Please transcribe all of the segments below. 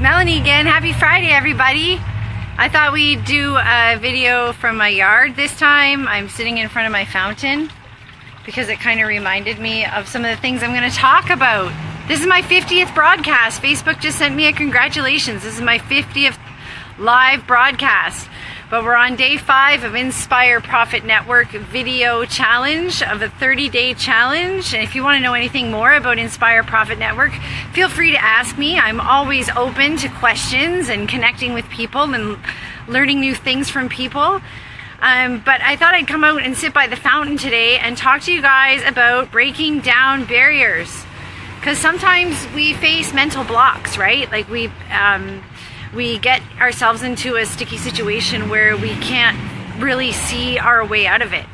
Melanie again. Happy Friday, everybody. I thought we'd do a video from my yard this time. I'm sitting in front of my fountain because it kind of reminded me of some of the things I'm going to talk about. This is my 50th broadcast. Facebook just sent me a congratulations. This is my 50th live broadcast. But we're on day 5 of Inspire Profit Network video challenge, of a 30-day challenge. And if you want to know anything more about Inspire Profit Network, feel free to ask me. I'm always open to questions and connecting with people and learning new things from people. But I thought I'd come out and sit by the fountain today and talk to you guys about breaking down barriers. Because sometimes we face mental blocks, right? Like we get ourselves into a sticky situation where we can't really see our way out of it.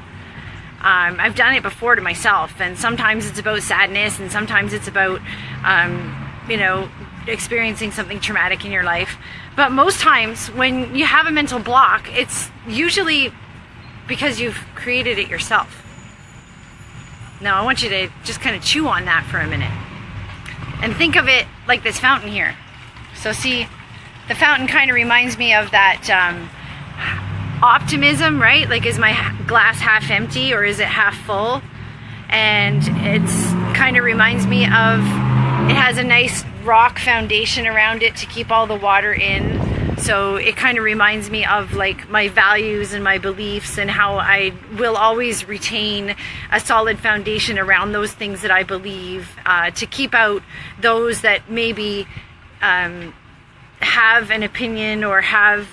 I've done it before to myself, and sometimes it's about sadness, and sometimes it's about, experiencing something traumatic in your life. But most times when you have a mental block, it's usually because you've created it yourself. Now I want you to just kind of chew on that for a minute and think of it like this fountain here. So see, the fountain kind of reminds me of that optimism, right? Like, is my glass half empty or is it half full? And it's kind of reminds me of, it has a nice rock foundation around it to keep all the water in. So it kind of reminds me of like my values and my beliefs, and how I will always retain a solid foundation around those things that I believe, to keep out those that maybe have an opinion or have,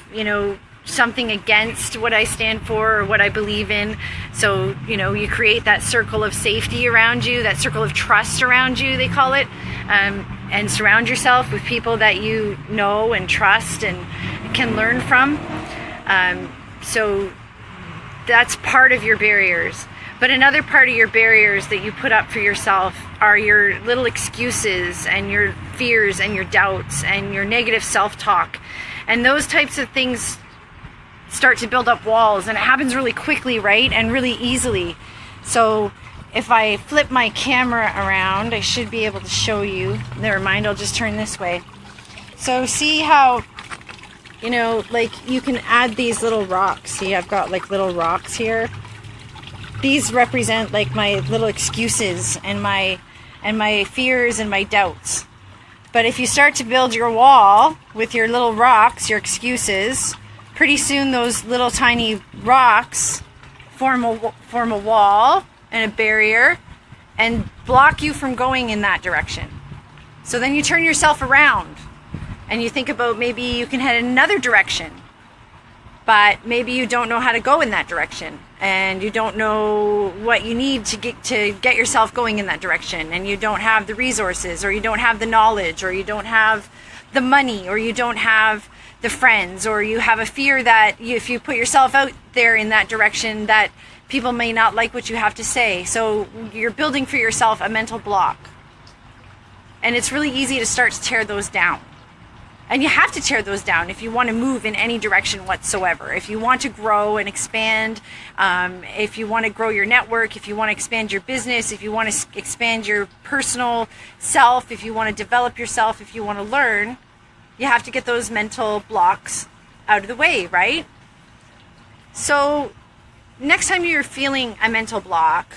something against what I stand for or what I believe in. So, you create that circle of safety around you, that circle of trust around you, they call it, and surround yourself with people that you know and trust and can learn from. So that's part of your barriers. But another part of your barriers that you put up for yourself are your little excuses and your fears and your doubts and your negative self-talk. And those types of things start to build up walls, and it happens really quickly, right? And really easily. So if I flip my camera around, I should be able to show you. Never mind, I'll just turn this way. So see how, like you can add these little rocks. See, I've got like little rocks here. These represent like my little excuses and my fears and my doubts. But if you start to build your wall with your little rocks, your excuses, pretty soon those little tiny rocks form a wall and a barrier and block you from going in that direction. So then you turn yourself around and you think about maybe you can head in another direction, but maybe you don't know how to go in that direction, and you don't know what you need to get yourself going in that direction, and you don't have the resources, or you don't have the knowledge, or you don't have the money, or you don't have the friends, or you have a fear that if you put yourself out there in that direction that people may not like what you have to say. So you're building for yourself a mental block, and it's really easy to start to tear those down. And you have to tear those down if you want to move in any direction whatsoever. If you want to grow and expand, if you want to grow your network, if you want to expand your business, if you want to expand your personal self, if you want to develop yourself, if you want to learn, you have to get those mental blocks out of the way, right? So next time you're feeling a mental block,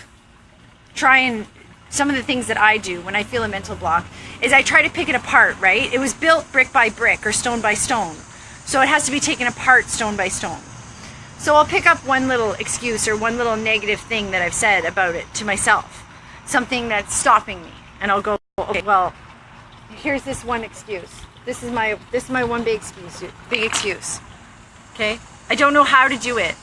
some of the things that I do when I feel a mental block is I try to pick it apart, right? It was built brick by brick or stone by stone. So it has to be taken apart stone by stone. So I'll pick up one little excuse or one little negative thing that I've said about it to myself, something that's stopping me. And I'll go, okay, well, here's this one excuse. This is my one big excuse. Okay? I don't know how to do it.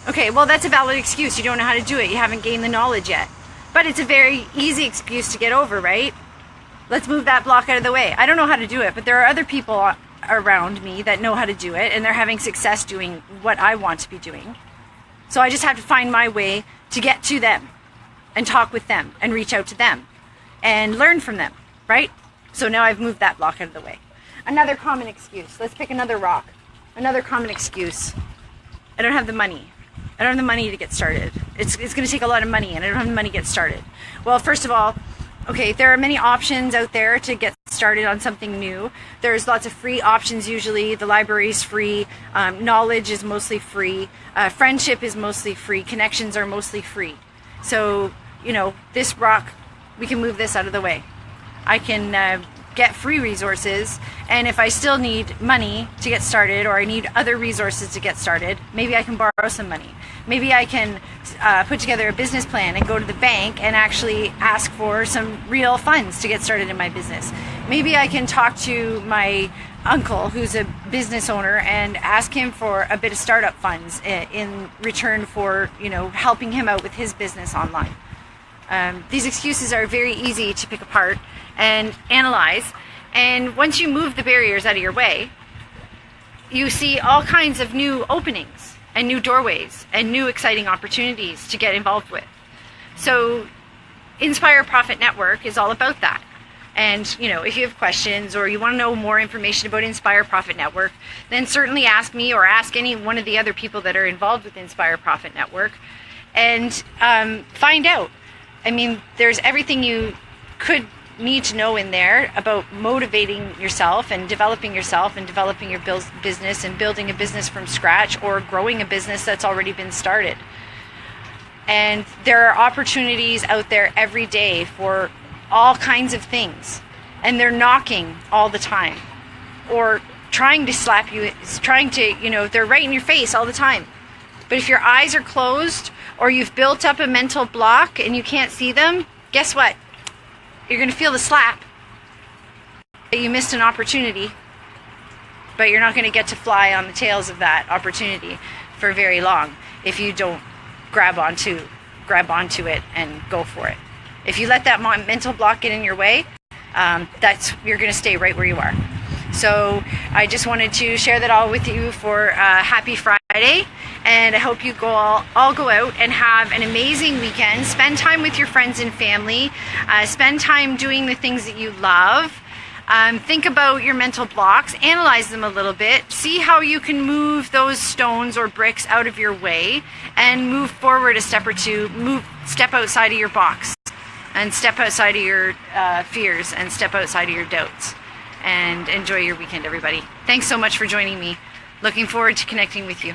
Okay, well, that's a valid excuse. You don't know how to do it. You haven't gained the knowledge yet. But it's a very easy excuse to get over, right? Let's move that block out of the way. I don't know how to do it, but there are other people around me that know how to do it, and they're having success doing what I want to be doing. So I just have to find my way to get to them and talk with them and reach out to them and learn from them, right? So now I've moved that block out of the way. Another common excuse. Let's pick another rock. Another common excuse. I don't have the money. I don't have the money to get started. It's going to take a lot of money, and I don't have the money to get started. Well, first of all, Okay, there are many options out there to get started on something new. There's lots of free options usually. The library is free. Knowledge is mostly free. Friendship is mostly free. Connections are mostly free. So, this rock, we can move this out of the way. I can get free resources, and if I still need money to get started, or I need other resources to get started, maybe I can borrow some money. Maybe I can put together a business plan and go to the bank and actually ask for some real funds to get started in my business. Maybe I can talk to my uncle who's a business owner and ask him for a bit of startup funds in return for helping him out with his business online. These excuses are very easy to pick apart and analyze, and once you move the barriers out of your way, you see all kinds of new openings and new doorways and new exciting opportunities to get involved with. So Inspire Profit Network is all about that. And if you have questions or you want to know more information about Inspire Profit Network, then certainly ask me or ask any one of the other people that are involved with Inspire Profit Network and find out. I mean, there's everything you could need to know in there about motivating yourself and developing your business and building a business from scratch or growing a business that's already been started. And there are opportunities out there every day for all kinds of things, and they're knocking all the time or trying to slap you, they're right in your face all the time. But if your eyes are closed or you've built up a mental block and you can't see them, guess what? You're going to feel the slap. You missed an opportunity, but you're not going to get to fly on the tails of that opportunity for very long if you don't grab onto it and go for it. If you let that mental block get in your way, you're going to stay right where you are. So I just wanted to share that all with you for Happy Friday, and I hope you all go out and have an amazing weekend. Spend time with your friends and family. Spend time doing the things that you love. Think about your mental blocks, analyze them a little bit, see how you can move those stones or bricks out of your way and move forward a step or two. Step outside of your box and step outside of your fears and step outside of your doubts. And enjoy your weekend, everybody. Thanks so much for joining me. Looking forward to connecting with you.